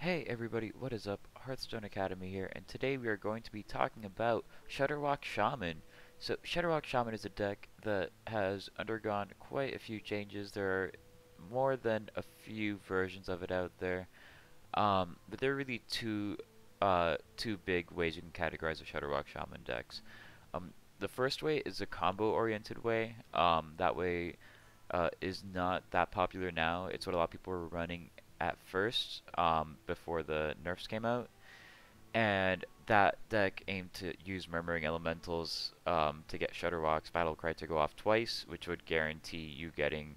Hey everybody, what is up? Hearthstone Academy here, and today we are going to be talking about Shudderwock Shaman. So, Shudderwock Shaman is a deck that has undergone quite a few changes. There are more than a few versions of it out there, but there are really two big ways you can categorize a Shudderwock Shaman decks. The first way is a combo-oriented way. That way is not that popular now. It's what a lot of people were running at first, before the nerfs came out. And that deck aimed to use Murmuring Elementals to get Shudderwock's Battlecry to go off twice, which would guarantee you getting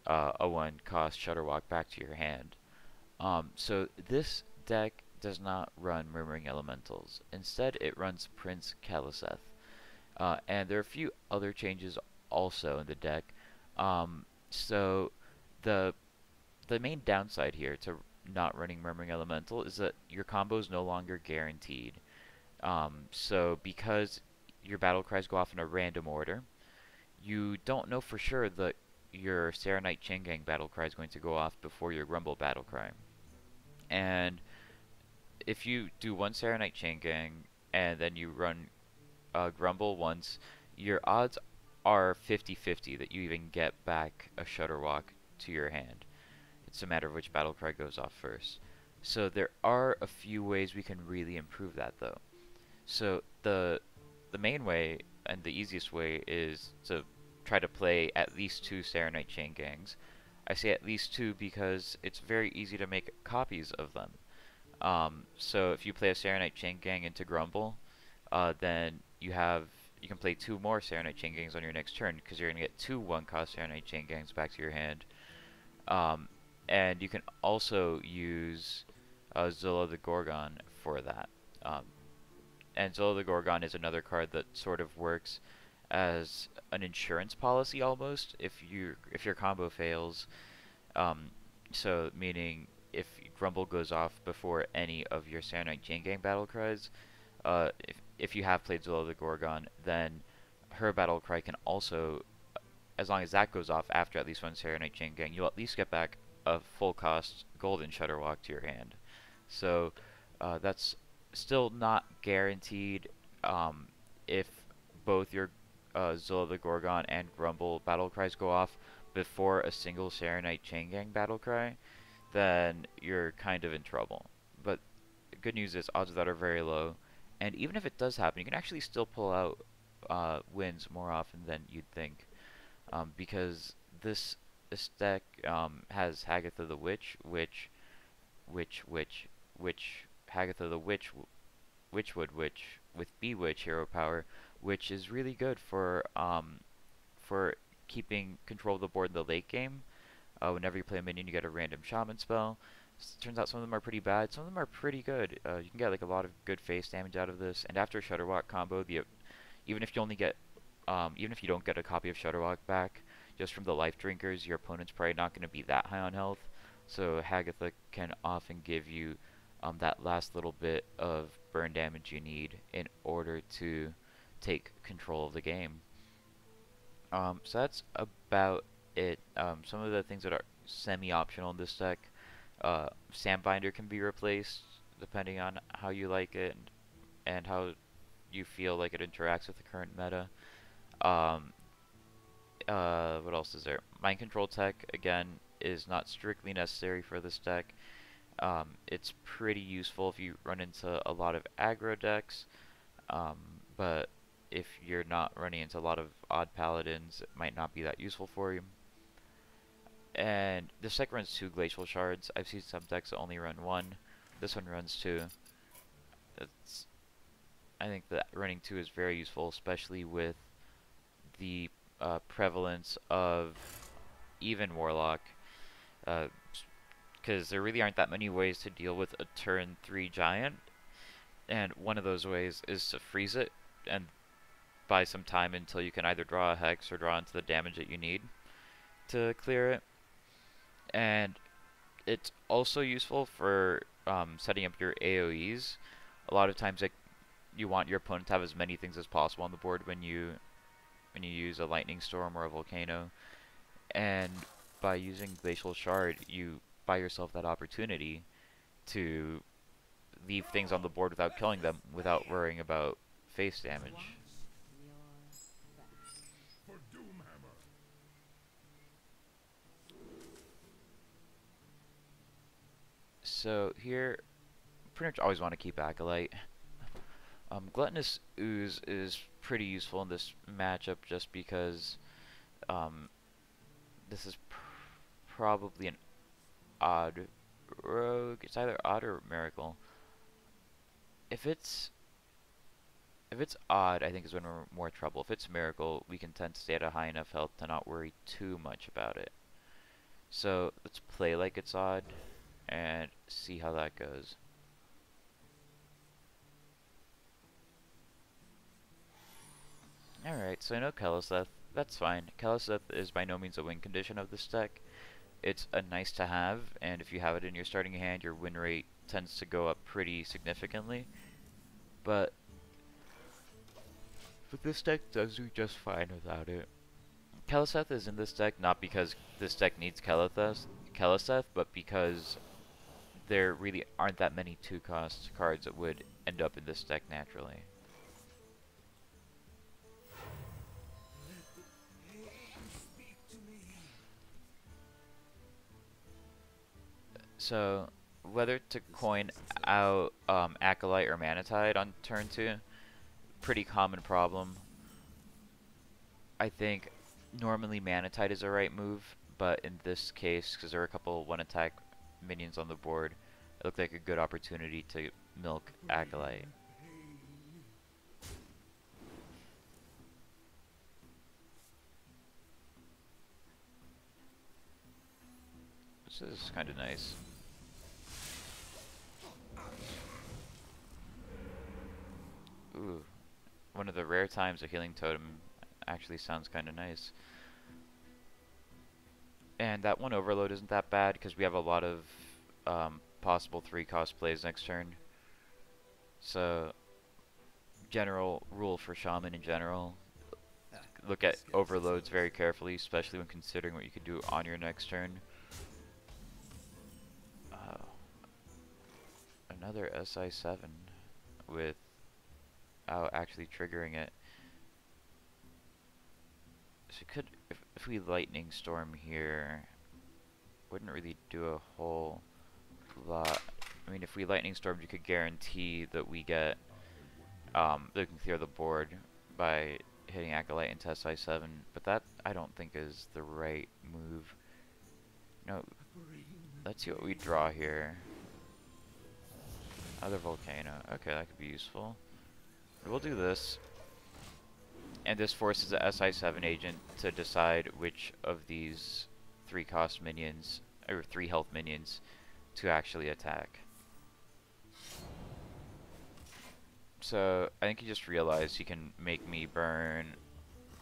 a 1-cost Shudderwock back to your hand. So this deck does not run Murmuring Elementals. Instead, it runs Prince Keleseth. And there are a few other changes also in the deck. So the the main downside here to not running Murmuring Elemental is that your combo is no longer guaranteed. So because your battle cries go off in a random order, you don't know for sure that your Saronite Chain Gang battle cry is going to go off before your Grumble battle cry. And if you do one Saronite Chain Gang and then you run Grumble once, your odds are 50-50 that you even get back a Shudderwock to your hand. It's a matter of which battle cry goes off first. So there are a few ways we can really improve that though. So the main way and the easiest way is to try to play at least 2 Saronite Chain Gangs. I say at least 2 because it's very easy to make copies of them. So if you play a Saronite Chain Gang into Grumble, then you can play 2 more Saronite Chain Gangs on your next turn because you're going to get 2 1-cost Saronite Chain Gangs back to your hand. And you can also use Zola the Gorgon for that. And Zola the Gorgon is another card that sort of works as an insurance policy almost if your combo fails. So meaning if Grumble goes off before any of your Saronite Chain Gang battle cries, if you have played Zola the Gorgon, then her battle cry can also, as long as that goes off after at least one Saronite Chain Gang, you'll at least get back a full cost golden Shudderwock to your hand. So that's still not guaranteed. If both your Zola the Gorgon and Grumble battle cries go off before a single Saronite Chain Gang battle cry, then you're kind of in trouble. But the good news is odds of that are very low. And even if it does happen, you can actually still pull out wins more often than you'd think. Because this deck has Hagatha the Witch, which Hagatha the Witch with Bewitch hero power, which is really good for keeping control of the board in the late game. Whenever you play a minion, you get a random shaman spell. Turns out some of them are pretty bad, some of them are pretty good. You can get like a lot of good face damage out of this, and after Shudderwock combo, even if you only get even if you don't get a copy of Shudderwock back, just from the Lifedrinkers, your opponent's probably not going to be that high on health. So Hagatha can often give you that last little bit of burn damage you need in order to take control of the game. So that's about it. Some of the things that are semi-optional in this deck, Sandbinder can be replaced depending on how you like it and how you feel like it interacts with the current meta. What else is there? Mind Control Tech, again, is not strictly necessary for this deck. It's pretty useful if you run into a lot of aggro decks, but if you're not running into a lot of odd paladins, it might not be that useful for you. And this deck runs 2 Glacial Shards. I've seen some decks that only run 1. This one runs 2. I think that running 2 is very useful, especially with the prevalence of even Warlock, because there really aren't that many ways to deal with a turn 3 giant, and one of those ways is to freeze it and buy some time until you can either draw a Hex or draw into the damage that you need to clear it. And it's also useful for setting up your AoEs. A lot of times you want your opponent to have as many things as possible on the board when you use a Lightning Storm or a Volcano, and by using Glacial Shard, you buy yourself that opportunity to leave things on the board without killing them, without worrying about face damage. So here, pretty much always want to keep Acolyte. Gluttonous Ooze is pretty useful in this matchup just because this is probably an odd rogue. It's either odd or miracle. If it's odd, I think is when we're more trouble. If it's miracle, we can tend to stay at a high enough health to not worry too much about it. So let's play like it's odd and see how that goes. Alright, so I know Keleseth. That's fine. Keleseth is by no means a win condition of this deck. It's a nice to have, and if you have it in your starting hand, your win rate tends to go up pretty significantly. But this deck does do just fine without it. Keleseth is in this deck not because this deck needs Keleseth, but because there really aren't that many 2-cost cards that would end up in this deck naturally. So, whether to coin out Acolyte or Manatide on turn 2, pretty common problem. I think normally Manatide is the right move, but in this case, because there are a couple 1-attack minions on the board, it looked like a good opportunity to milk Acolyte. This is kind of nice. Ooh, one of the rare times a healing totem actually sounds kind of nice. And that one overload isn't that bad because we have a lot of possible 3-cost plays next turn. So, general rule for Shaman in general, look at overloads very carefully, especially when considering what you could do on your next turn. Another SI7 without actually triggering it. So could, if we Lightning Storm here, wouldn't really do a whole lot. I mean, if we Lightning Storm, you could guarantee that we get, that we can clear the board by hitting Acolyte into SI7, but that I don't think is the right move. No, let's see what we draw here. Other Volcano. Okay, that could be useful. We'll do this. And this forces the SI7 agent to decide which of these 3-cost minions, or 3 health minions, to actually attack. So, I think he just realized he can make me burn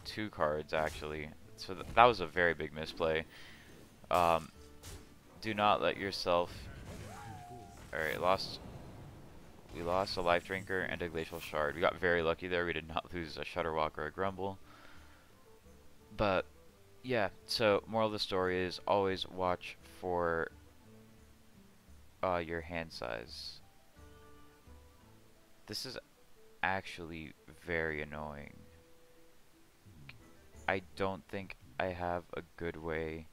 2 cards, actually. So that was a very big misplay. Do not let yourself... Alright, we lost a Lifedrinker and a Glacial Shard. We got very lucky there. We did not lose a Shudderwock or a Grumble. But, yeah. So, moral of the story is always watch for your hand size. This is actually very annoying. I don't think I have a good way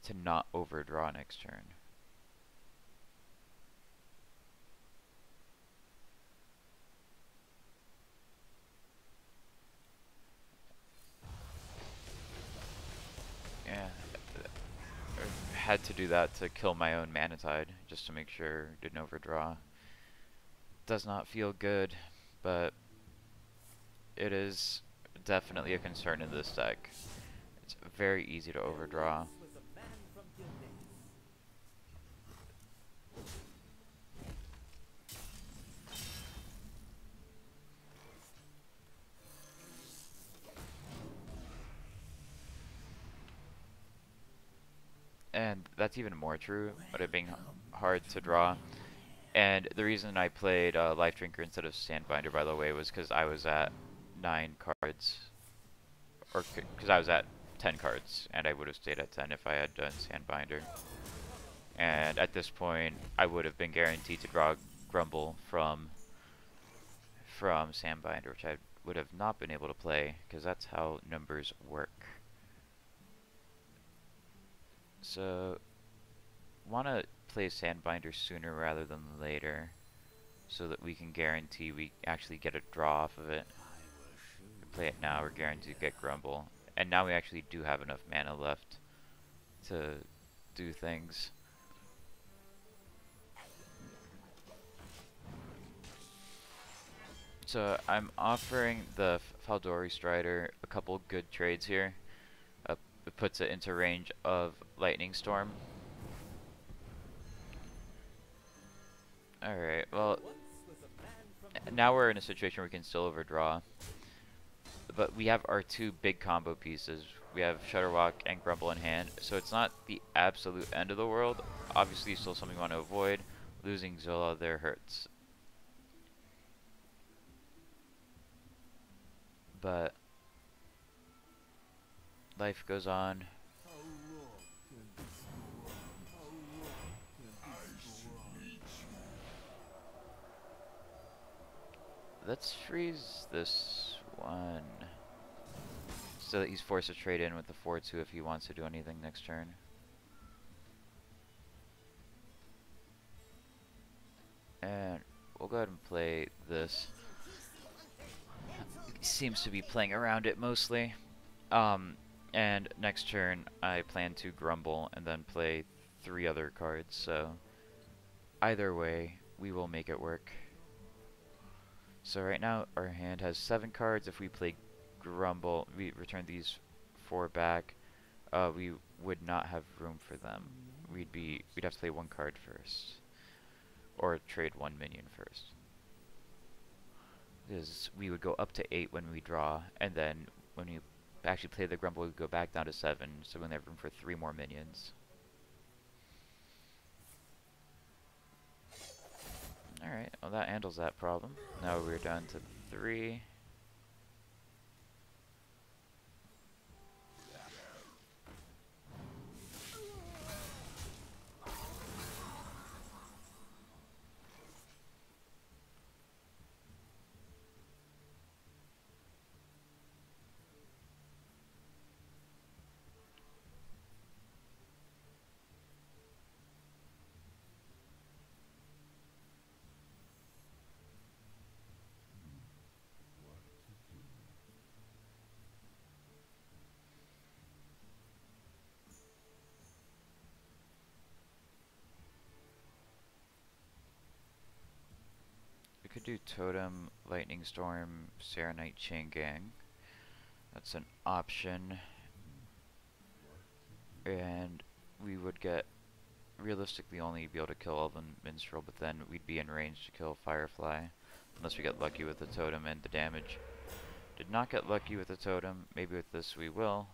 to not overdraw next turn. Yeah, I had to do that to kill my own Manatide, just to make sure I didn't overdraw. Does not feel good, but it is definitely a concern in this deck. It's very easy to overdraw. And that's even more true, but it being hard to draw. And the reason I played Lifedrinker instead of Sandbinder, by the way, was because I was at 9 cards. Or because I was at 10 cards, and I would have stayed at 10 if I had done Sandbinder. and at this point I would have been guaranteed to draw Grumble from Sandbinder, which I would have not been able to play because that's how numbers work. So want to play Sandbinder sooner rather than later, so that we can guarantee we actually get a draw off of it. We play it now, we're guaranteed to get Grumble, and now we actually do have enough mana left to do things. So I'm offering the Faldori Strider a couple good trades here. It puts it into range of Lightning Storm. Alright, well, now we're in a situation where we can still overdraw. But we have our two big combo pieces. We have Shudderwock and Grumble in hand, so it's not the absolute end of the world. Obviously, still something we want to avoid. Losing Zola there hurts. But life goes on. Let's freeze this one, so that he's forced to trade in with the 4-2 if he wants to do anything next turn. And we'll go ahead and play this. He seems to be playing around it mostly. And next turn I plan to Grumble and then play 3 other cards, so either way we will make it work. So right now our hand has 7 cards. If we play Grumble, we return these 4 back, we would not have room for them. We'd have to play 1 card first, or trade 1 minion first. Because we would go up to 8 when we draw, and then when we actually play the Grumble, we go back down to 7, so we only have room for 3 more minions. Alright, well that handles that problem. Now we're down to 3. Could do Totem, Lightning Storm, Saronite, Chain Gang. That's an option. And we would get, realistically, only be able to kill Elven Minstrel, but then we'd be in range to kill Firefly, unless we get lucky with the Totem and the damage. Did not get lucky with the Totem. Maybe with this we will.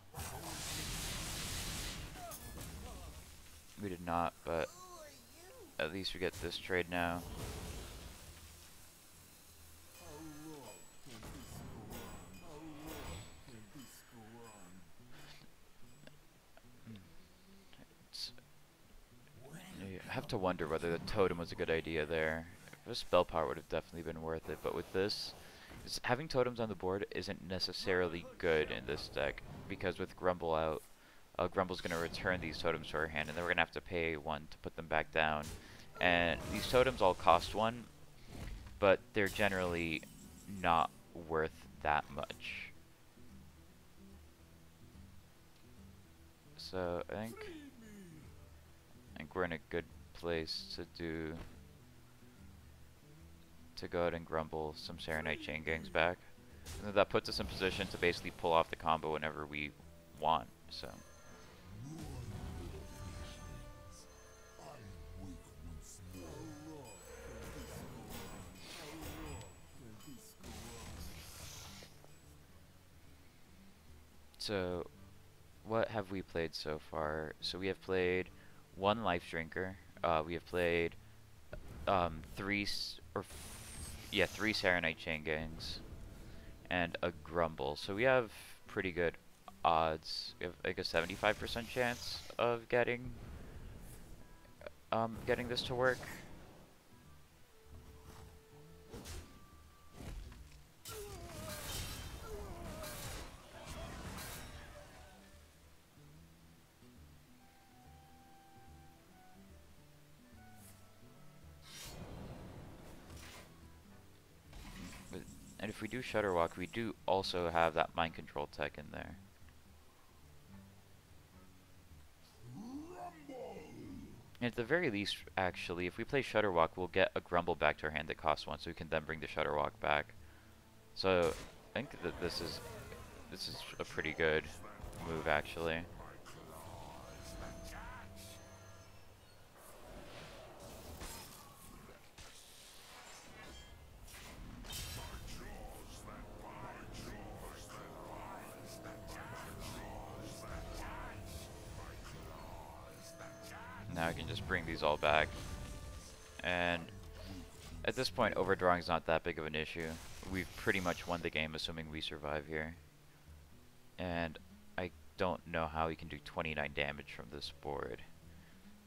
We did not, but at least we get this trade now. I have to wonder whether the Totem was a good idea there. If a spell power would have definitely been worth it, but with this, having Totems on the board isn't necessarily good in this deck, because with Grumble out, Grumble's going to return these Totems to our hand, and then we're going to have to pay 1 to put them back down. And these Totems all cost 1, but they're generally not worth that much. So I think we're in a good place to go ahead and Grumble some Saronite Chain Gangs back. And that puts us in position to basically pull off the combo whenever we want. So what have we played so far? So we have played 1 Lifedrinker. We have played 3 Saronite Chain Gangs and a Grumble. So we have pretty good odds. We have like a 75% chance of getting getting this to work. And if we do Shudderwock, we do also have that mind control tech in there. And at the very least, actually, if we play Shudderwock, we'll get a Grumble back to our hand that costs 1, so we can then bring the Shudderwock back. So I think that this is a pretty good move, actually. Now I can just bring these all back. And at this point, overdrawing is not that big of an issue. We've pretty much won the game, assuming we survive here. And I don't know how he can do 29 damage from this board.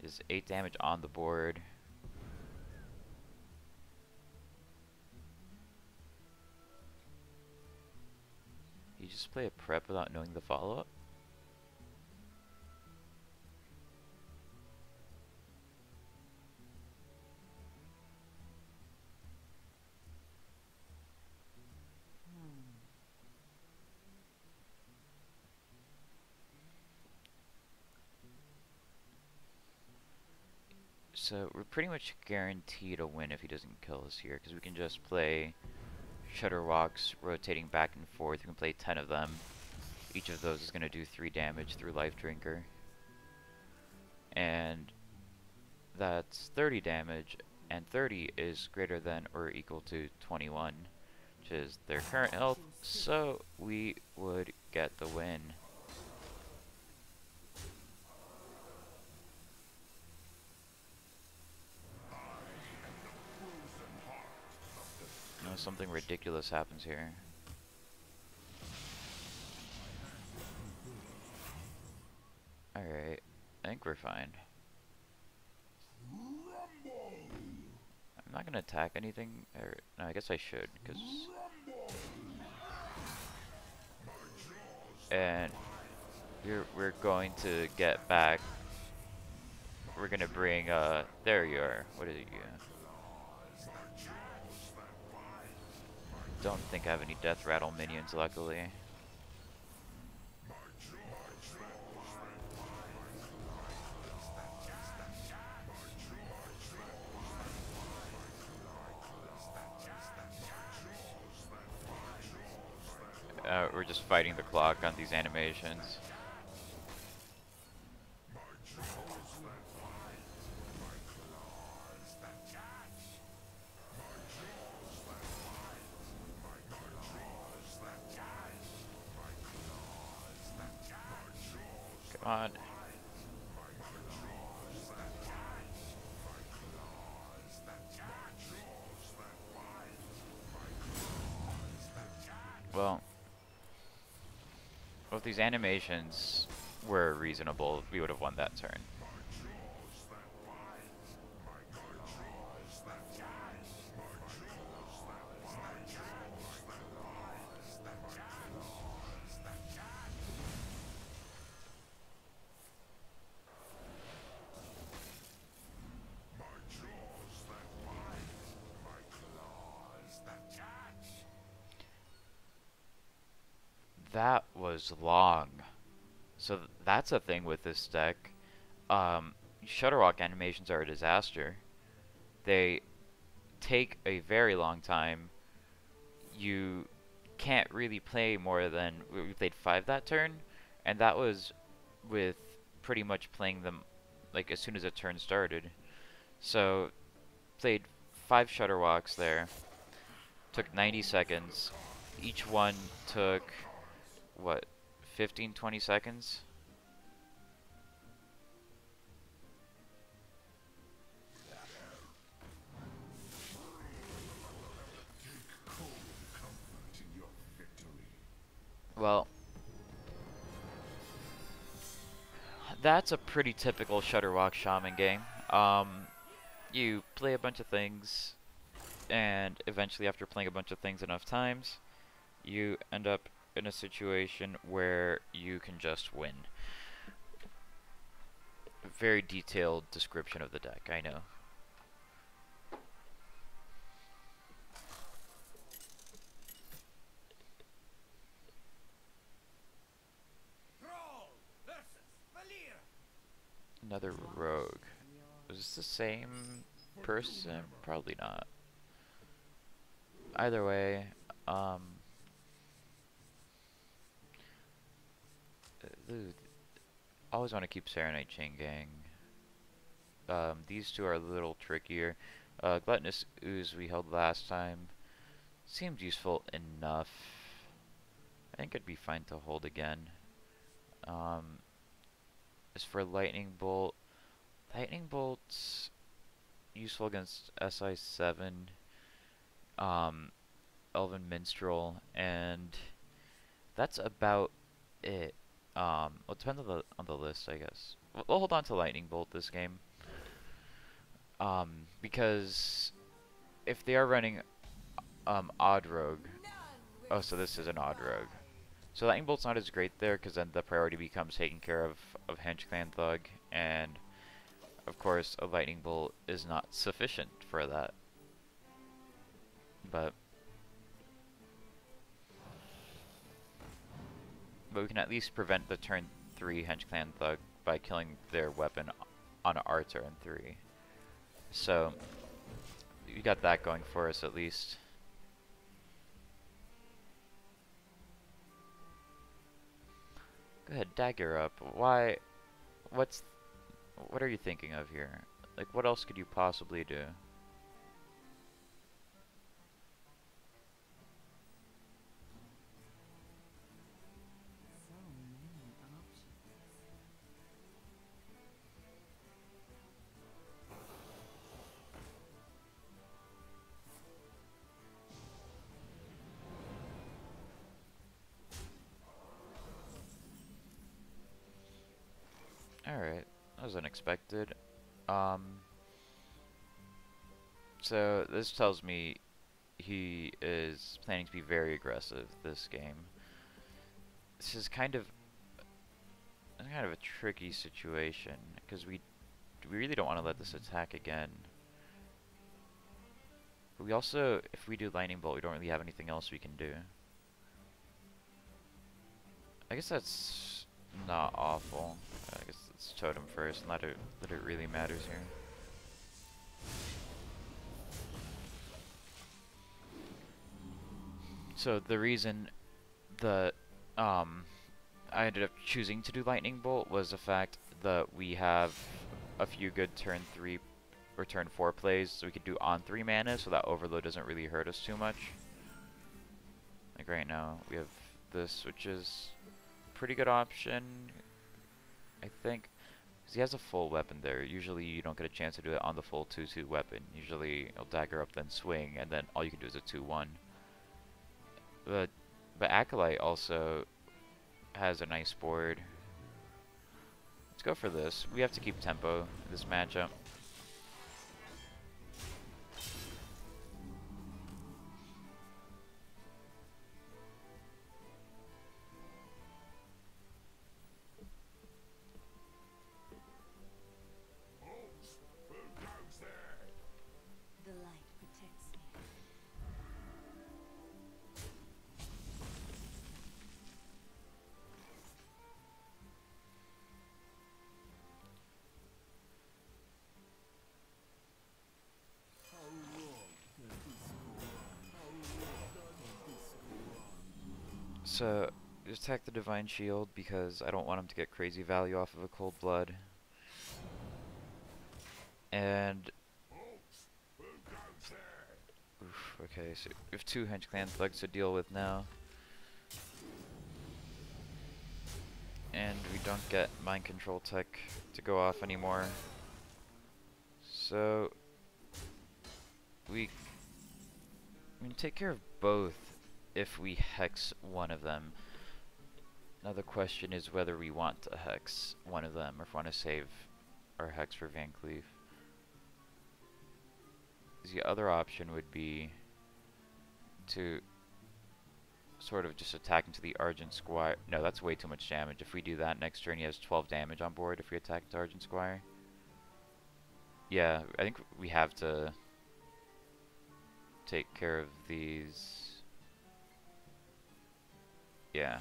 Is 8 damage on the board. You just play a prep without knowing the follow-up? So we're pretty much guaranteed a win if he doesn't kill us here, because we can just play Shudderwocks rotating back and forth. We can play 10 of them. Each of those is going to do 3 damage through Lifedrinker. And that's 30 damage, and 30 is greater than or equal to 21, which is their current health, so we would get the win. Something ridiculous happens here. Alright, I think we're fine. I'm not gonna attack anything, or no, I guess I should, because... And we're going to get back. We're gonna bring, there you are. What is it? Don't think I have any Death Rattle minions, luckily. We're just fighting the clock on these animations. Come on. Well, if these animations were reasonable, we would have won that turn. That was long. So that's a thing with this deck. Shudderwock animations are a disaster. They take a very long time. You can't really play more than... We played 5 that turn, and that was with pretty much playing them like as soon as a turn started. So played 5 Shudderwocks there. Took 90 seconds. Each one took... what, 15-20 seconds? Well, that's a pretty typical Shudderwock Shaman game. you play a bunch of things, and eventually after playing a bunch of things enough times, you end up in a situation where you can just win. Very detailed description of the deck, I know. Another rogue. Is this the same person? Probably not. Either way, always want to keep Saronite Chain Gang. These two are a little trickier. Gluttonous Ooze we held last time. Seemed useful enough. I think it'd be fine to hold again. As for Lightning Bolt's useful against SI7, Elven Minstrel, and that's about it. Well, it depends on the list, I guess. We'll hold on to Lightning Bolt this game. Because if they are running Odd Rogue, oh, so this is an Odd Rogue. So Lightning Bolt's not as great there, because then the priority becomes taking care of Hench Clan Thug, and of course a Lightning Bolt is not sufficient for that. But we can at least prevent the turn 3 Hench Clan Thug by killing their weapon on our turn 3. So we got that going for us at least. Go ahead, dagger up. Why? What are you thinking of here? Like, what else could you possibly do? Alright, that was unexpected. So this tells me he is planning to be very aggressive this game. This is kind of a tricky situation, because we really don't want to let this attack again. But we also, if we do Lightning Bolt, we don't really have anything else we can do. I guess that's not awful. I guess let's Totem first and let it really matters here. So the reason that I ended up choosing to do Lightning Bolt was the fact that we have a few good turn 3 or turn 4 plays, so we could do on 3 mana, so that overload doesn't really hurt us too much. Like right now, we have this, which is a pretty good option, I think. Because he has a full weapon there. Usually you don't get a chance to do it on the full 2/2 weapon. Usually he'll dagger up, then swing, and then all you can do is a 2/1. But Acolyte also has a nice board. Let's go for this. We have to keep tempo in this matchup. So, just attack the Divine Shield because I don't want him to get crazy value off of a Cold Blood. And... oof, okay, so we have 2 Hench Clan Thugs to deal with now. And we don't get Mind Control Tech to go off anymore. So... we can take care of both if we hex one of them. Now the question is whether we want to hex one of them or if we want to save our hex for Van Cleef. Because the other option would be to sort of just attack into the Argent Squire. No, that's way too much damage. If we do that next turn, he has 12 damage on board if we attack into Argent Squire. Yeah, I think we have to take care of these. Yeah.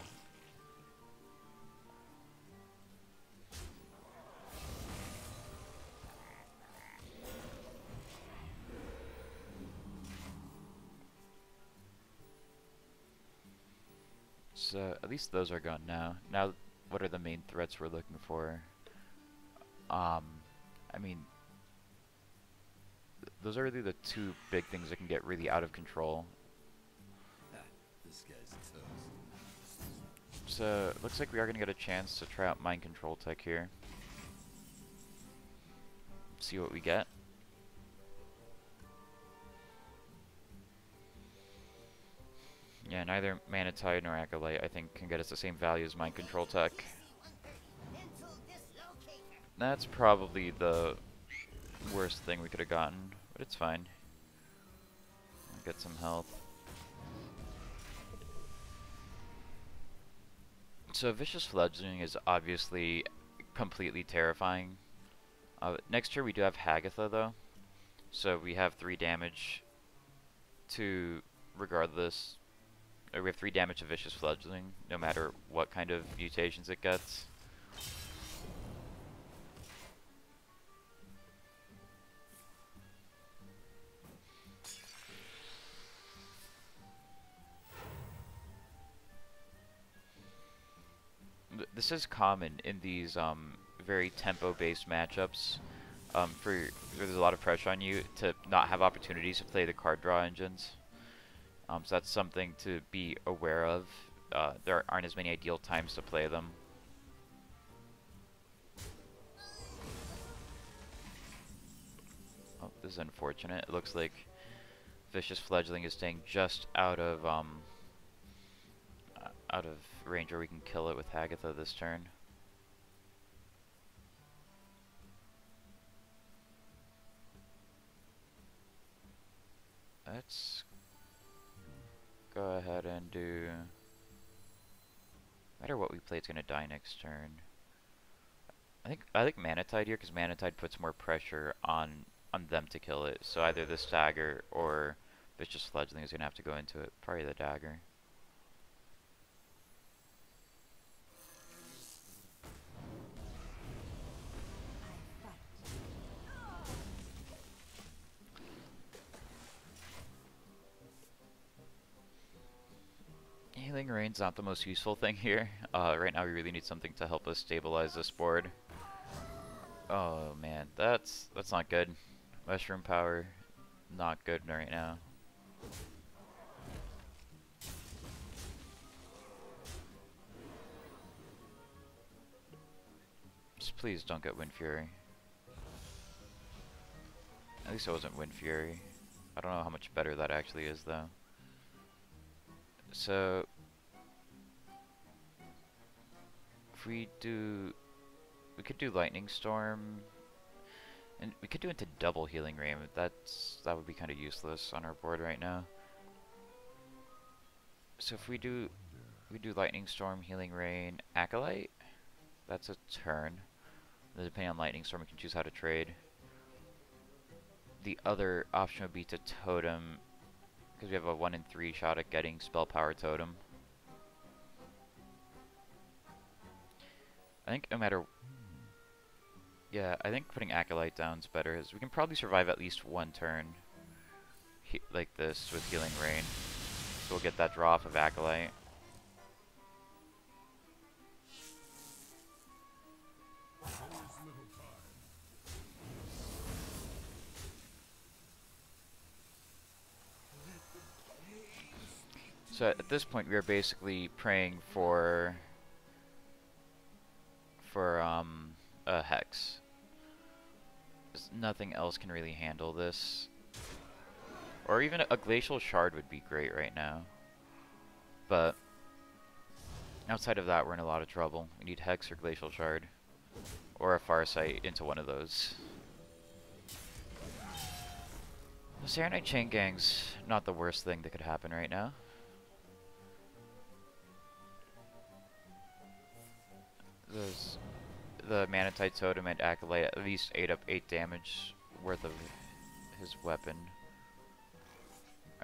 So at least those are gone now. Now, what are the main threats we're looking for? I mean, those are really the two big things that can get really out of control. This guy's toast. So looks like we are gonna get a chance to try out mind control tech here. See what we get. Yeah, neither Manatide nor Acolyte, I think, can get us the same value as mind control tech. That's probably the worst thing we could have gotten, but it's fine. I'll get some health. So Vicious Fledgling is obviously completely terrifying. Next turn we do have Hagatha though, so we have 3 damage to regardless. Or we have 3 damage to Vicious Fledgling, no matter what kind of mutations it gets. This is common in these very tempo-based matchups. There's a lot of pressure on you to not have opportunities to play the card draw engines. So that's something to be aware of. There aren't as many ideal times to play them. Oh, this is unfortunate. It looks like Vicious Fledgling is staying just out of range where we can kill it with Hagatha this turn. Let's go ahead and do... No matter what we play, it's gonna die next turn. I think Manatide here, because Manatide puts more pressure on them to kill it. So either this dagger or Vicious Fledgling is gonna have to go into it. Probably the dagger. Healing Rain's not the most useful thing here. Right now we really need something to help us stabilize this board. Oh man, that's not good. Mushroom Power, not good right now. Just please don't get Wind Fury. At least it wasn't Wind Fury. I don't know how much better that actually is though. So if we could do Lightning Storm, and we could do into double Healing Rain, but that would be kind of useless on our board right now. So if we do Lightning Storm, Healing Rain, Acolyte, that's a turn. Then depending on Lightning Storm, we can choose how to trade. The other option would be to Totem, because we have a 1 in 3 shot at getting Spell Power Totem. I think no matter... Yeah, I think putting Acolyte down is better, as we can probably survive at least one turn like this with Healing Rain. So we'll get that draw off of Acolyte. So at this point we are basically praying for a Hex. Nothing else can really handle this. Or even a Glacial Shard would be great right now. But outside of that, we're in a lot of trouble. We need Hex or Glacial Shard. Or a Farsight into one of those. The Saronite Chain Gang's not the worst thing that could happen right now. The Manatite Totem and Acolyte at least ate up 8 damage worth of his weapon.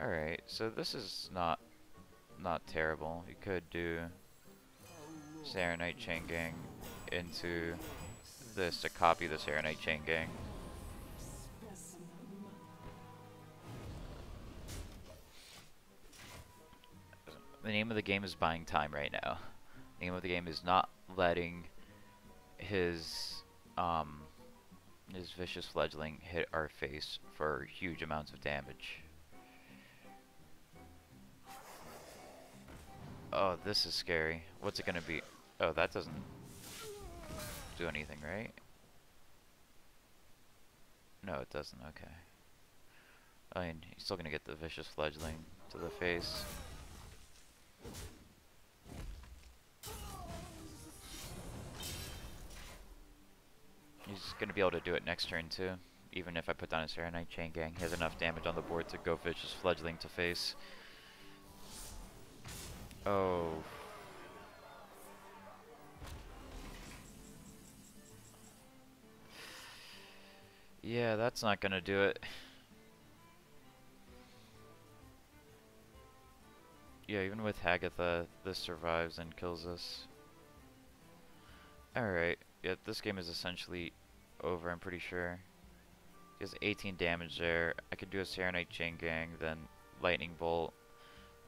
Alright, so this is not terrible. You could do Saronite Chain Gang into this to copy the Saronite Chain Gang. The name of the game is buying time right now. The name of the game is not letting his vicious fledgling hit our face for huge amounts of damage. Oh, this is scary. What's it gonna be? Oh, that doesn't do anything, right? No, it doesn't. Okay. I mean, he's still gonna get the vicious fledgling to the face. He's gonna be able to do it next turn too. Even if I put down a Saronite Chain Gang, he has enough damage on the board to go vicious fledgling to face. Oh. Yeah, that's not gonna do it. Yeah, even with Hagatha, this survives and kills us. Alright, yeah, this game is essentially over, I'm pretty sure. He has 18 damage there. I could do a Saronite Chain Gang, then Lightning Bolt,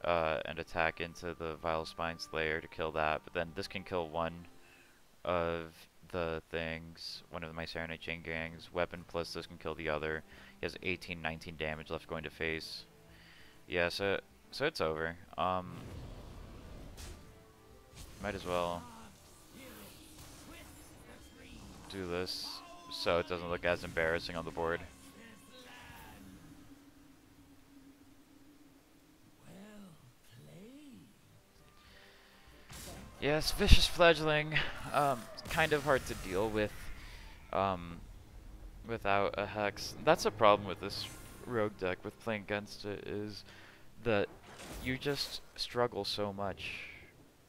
and attack into the Vile Spine Slayer to kill that. But then this can kill one of the things, one of my Saronite Chain Gangs. Weapon plus this can kill the other. He has 18, 19 damage left going to face. Yeah, so it's over. Might as well do this so it doesn't look as embarrassing on the board. Yes, Vicious Fledgling, kind of hard to deal with without a Hex. That's a problem with this rogue deck with playing against it, is that you just struggle so much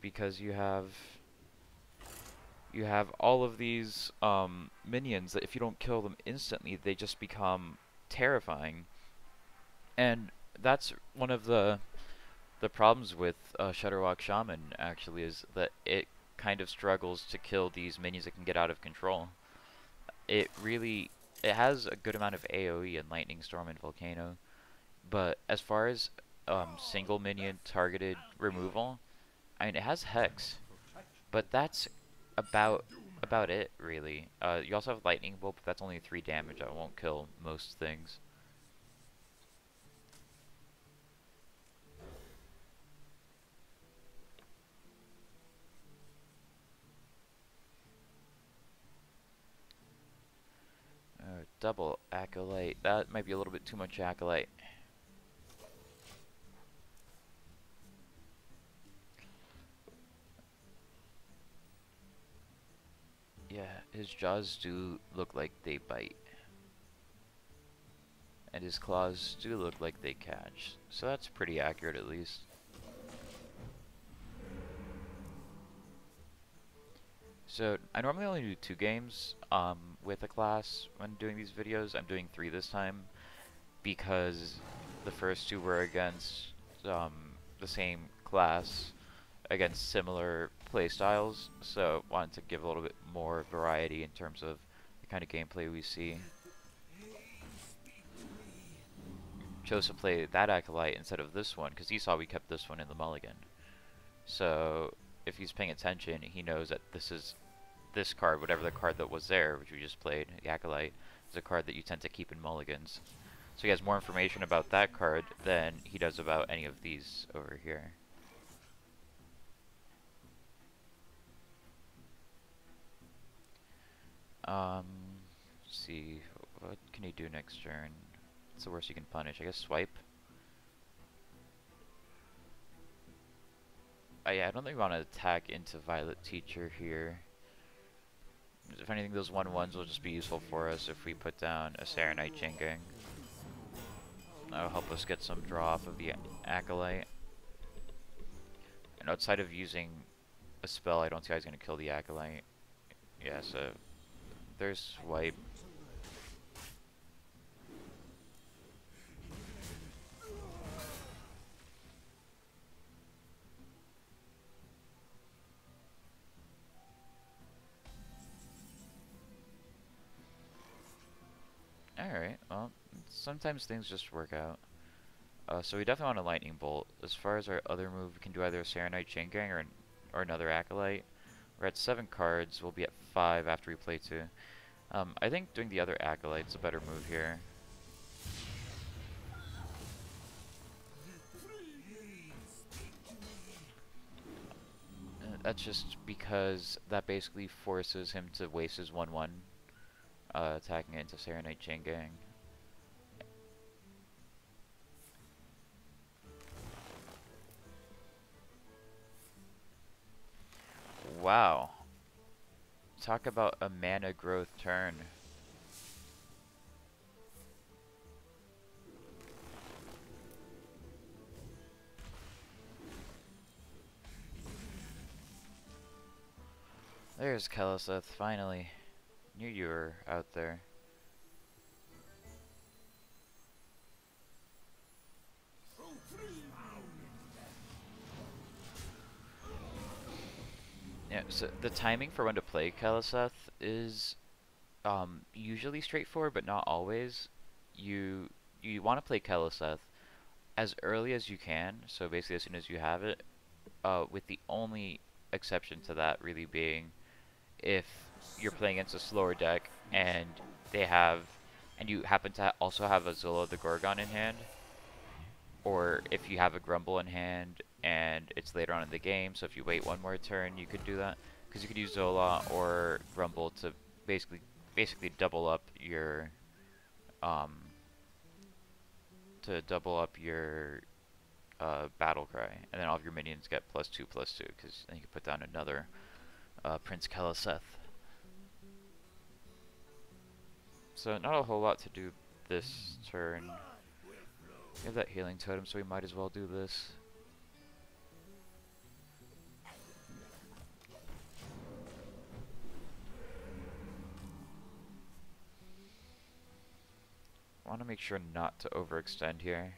because you have all of these minions that if you don't kill them instantly, they just become terrifying. And that's one of the problems with Shudderwock Shaman, actually, is that it kind of struggles to kill these minions that can get out of control. It has a good amount of AoE in Lightning Storm and Volcano, but as far as single minion targeted removal, I mean, it has Hex, but that's about it, really. You also have Lightning Bolt, but that's only 3 damage. I won't kill most things. Double Acolyte. That might be a little bit too much Acolyte. Yeah, his jaws do look like they bite. And his claws do look like they catch. So that's pretty accurate, at least. So I normally only do 2 games with a class when doing these videos. I'm doing 3 this time because the first 2 were against the same class against similar playstyles, so wanted to give a little bit more variety in terms of the kind of gameplay we see. Chose to play that Acolyte instead of this one because he saw we kept this one in the mulligan. So if he's paying attention, he knows that this card, whatever the card that was there, which we just played, the Acolyte, is a card that you tend to keep in mulligans. So he has more information about that card than he does about any of these over here. Let's see, what can he do next turn? What's the worst he can punish? I guess swipe. Yeah, I don't think we want to attack into Violet Teacher here. If anything, those 1/1s will just be useful for us if we put down a Saronite Chain Gang. That'll help us get some draw off of the Acolyte. And outside of using a spell, I don't see how he's going to kill the Acolyte. Yeah, so there's Swipe. Alright, well, sometimes things just work out. So we definitely want a Lightning Bolt. As far as our other move, we can do either a Saronite Chain Gang or another Acolyte. We're at 7 cards, we'll be at 5 after we play 2. I think doing the other Acolyte's a better move here. That's just because that basically forces him to waste his 1/1 attacking it into Saronite Chain Gang. Wow. Talk about a mana growth turn. There's Keleseth, finally. Knew you were out there. Yeah, so the timing for when to play Keleseth is usually straightforward, but not always. You want to play Keleseth as early as you can, so basically as soon as you have it, with the only exception to that really being if you're playing against a slower deck and you happen to also have a Zola the Gorgon in hand, or if you have a Grumble in hand and it's later on in the game, so if you wait one more turn, you could do that, because you could use Zola or Grumble to basically double up your battle cry, and then all of your minions get +2/+2, because then you can put down another Prince Keleseth. So not a whole lot to do this turn. We have that healing totem, so we might as well do this. I want to make sure not to overextend here.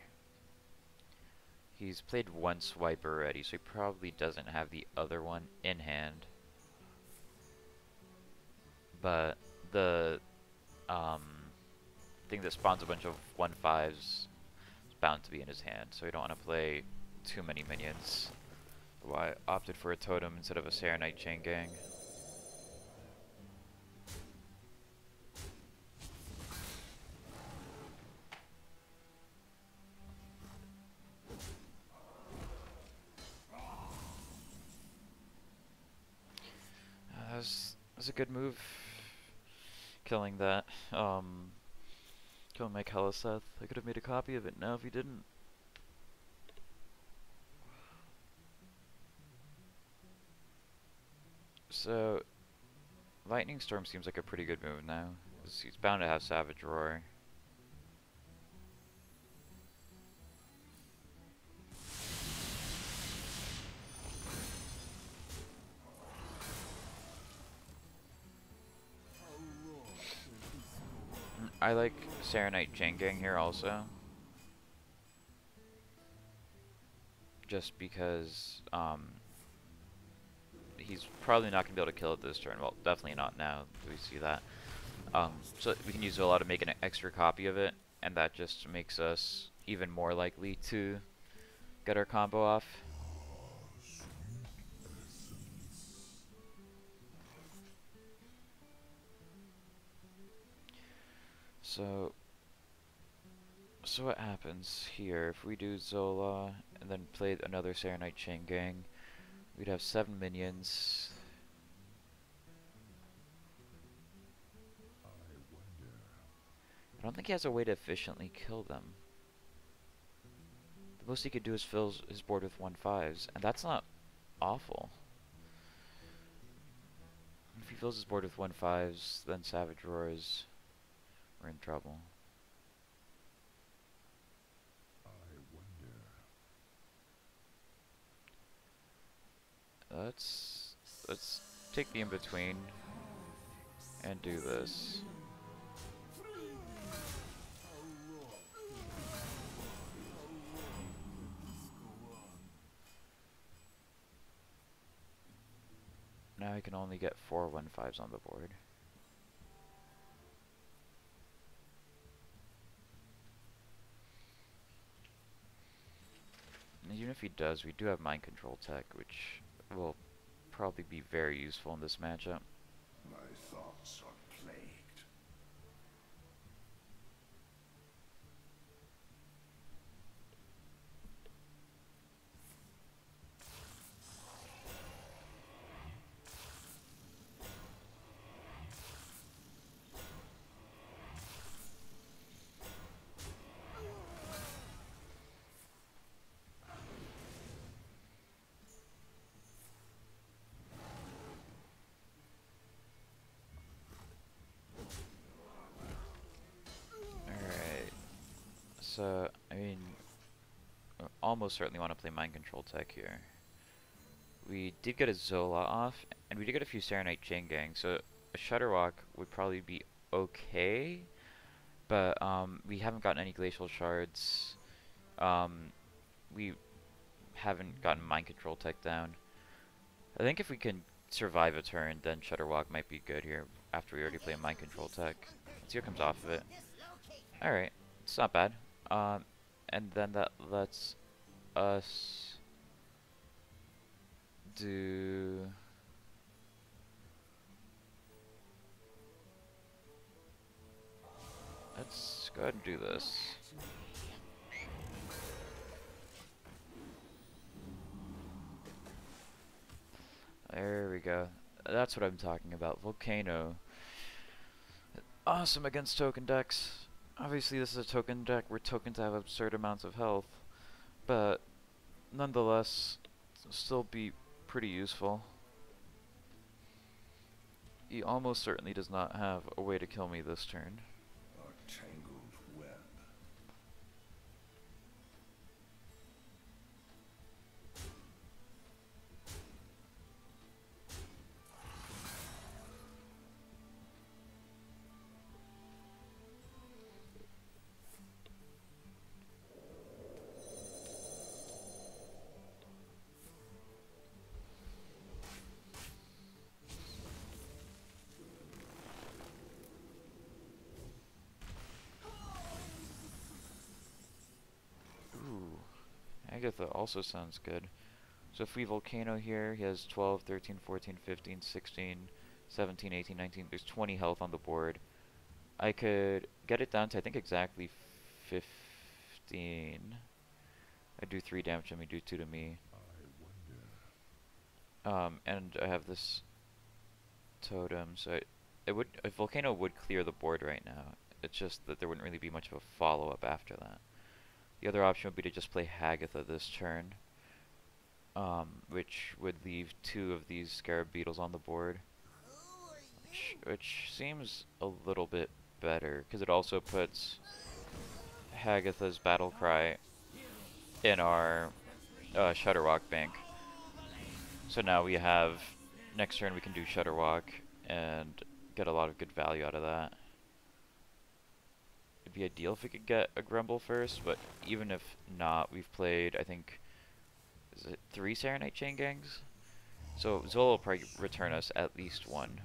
He's played one swipe already, so he probably doesn't have the other one in hand. But the thing that spawns a bunch of 1/5s is bound to be in his hand, so we don't want to play too many minions. Why I opted for a totem instead of a Saronite Chain Gang. That was a good move. Killing that. Killing my Keleseth. I could have made a copy of it now if he didn't. So, Lightning Storm seems like a pretty good move now. He's bound to have Savage Roar. I like Saronite Chain Gang here also. Just because he's probably not going to be able to kill it this turn. Well, definitely not now. We see that. So we can use Zola to make an extra copy of it, and that just makes us even more likely to get our combo off. So what happens here if we do Zola and then play another Saronite Chain Gang? We'd have 7 minions. I don't think he has a way to efficiently kill them. The most he could do is fill his board with 1/5s, and that's not awful. If he fills his board with 1/5s, then Savage Roars, we're in trouble. let's take the in-between and do this. Now I can only get 4 1/5s on the board. And even if he does, we do have mind control tech, which will probably be very useful in this matchup. My thoughts are plagued. Alright. So, I mean, I almost certainly want to play mind control tech here. We did get a Zola off, and we did get a few Saronite chain gangs, so a Shudderwock would probably be okay, but we haven't gotten any Glacial Shards. We haven't gotten mind control tech down. I think if we can survive a turn, then Shudderwock might be good here after we already play mind control tech. Let's see what comes off of it. Alright, it's not bad. And then that lets us do... Let's go ahead and do this. There we go. That's what I'm talking about. Volcano. Awesome against token decks. Obviously this is a token deck where tokens have absurd amounts of health, but nonetheless, it'll still be pretty useful. He almost certainly does not have a way to kill me this turn. A tangled web. Hagatha also sounds good. So if we Volcano here, he has 12, 13, 14, 15, 16, 17, 18, 19. There's 20 health on the board. I could get it down to, I think, exactly 15. I do 3 damage to him, he do 2 to me. And I have this Totem, so a Volcano would clear the board right now. It's just that there wouldn't really be much of a follow-up after that. The other option would be to just play Hagatha this turn, which would leave 2 of these Scarab Beetles on the board, which seems a little bit better, because it also puts Hagatha's Battle Cry in our Shudderwock bank. So now we have, next turn we can do Shudderwock and get a lot of good value out of that. It'd be ideal if we could get a Grumble first, but even if not, we've played, I think, is it 3 Saronite chain gangs? So Zola will probably return us at least 1.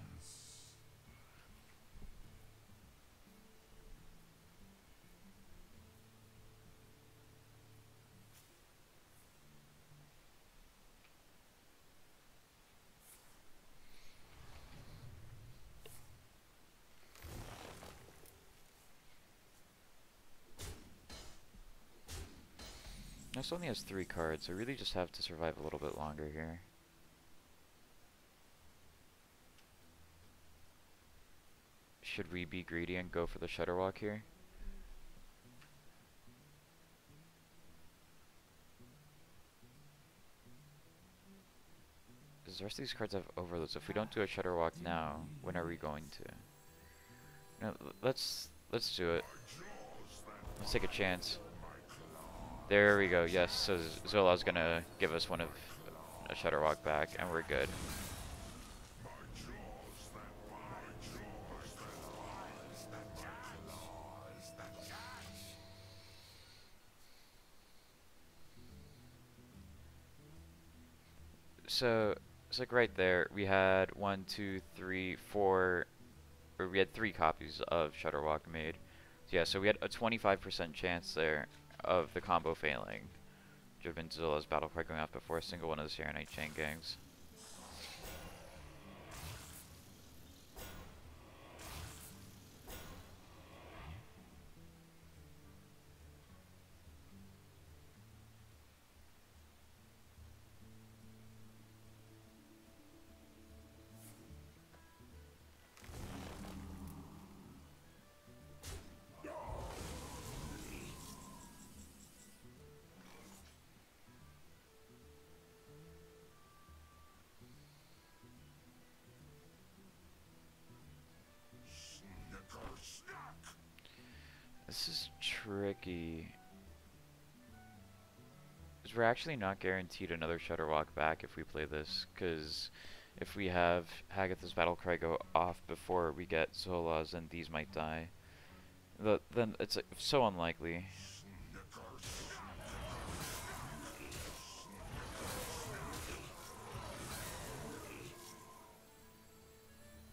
This only has 3 cards, so we really just have to survive a little bit longer here. Should we be greedy and go for the Shudderwock here? Because the rest of these cards have overload, so if we don't do a Shudderwock now, when are we going to? No, let's do it. Let's take a chance. There we go, yes, so Zola's gonna give us one of a Shudderwock back, and we're good. So it's like right there, we had 1, 2, 3, 4, or we had 3 copies of Shudderwock made. So yeah, so we had a 25% chance there of the combo failing. Which would have been Zola's battle card going off before a single one of the Saronite chain gangs. This is tricky. Because we're actually not guaranteed another Shudderwock back if we play this, because if we have Hagatha's battle cry go off before we get Zola's, then these might die. Then it's like, so unlikely.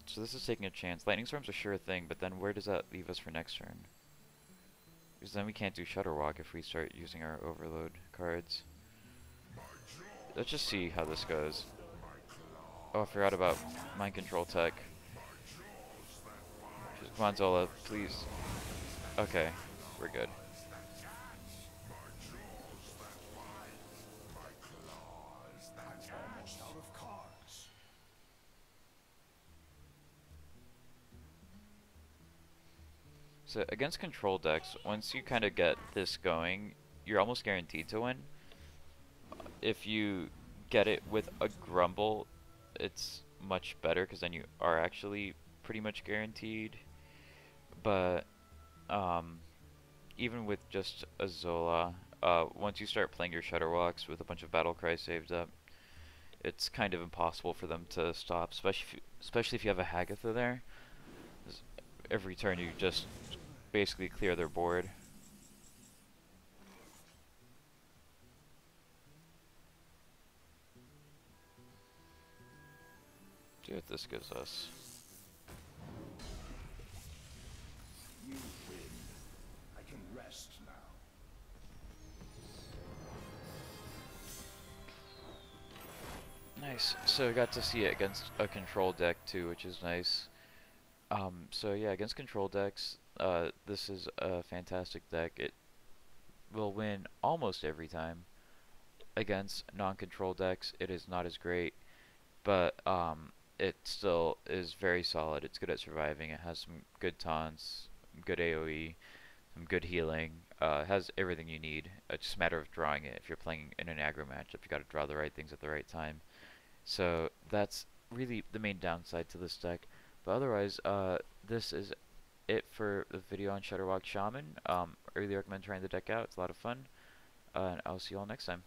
So this is taking a chance. Lightning Storm's a sure thing, but then where does that leave us for next turn? Because then we can't do Shudderwock if we start using our Overload cards. Let's just see how this goes. Oh, I forgot about Mind Control Tech. Come on, Zola, please. Okay, we're good. So against control decks, once you kind of get this going, you're almost guaranteed to win. If you get it with a Grumble, it's much better because then you are actually pretty much guaranteed. But even with just a Zola, once you start playing your Shudderwocks with a bunch of battle cries saved up, it's kind of impossible for them to stop, especially if you have a Hagatha there. Every turn you just basically clear their board. See what this gives us. You win. I can rest now. Nice. So I got to see it against a control deck too, which is nice. So yeah, against control decks, this is a fantastic deck. It will win almost every time. Against non-control decks, it is not as great, but it still is very solid. It's good at surviving. It has some good taunts, good AoE, some good healing. It has everything you need. It's just a matter of drawing it. If you're playing in an aggro matchup, you got to draw the right things at the right time. So that's really the main downside to this deck. But otherwise, this is it for the video on Shudderwock Shaman. I really recommend trying the deck out. It's a lot of fun. And I'll see you all next time.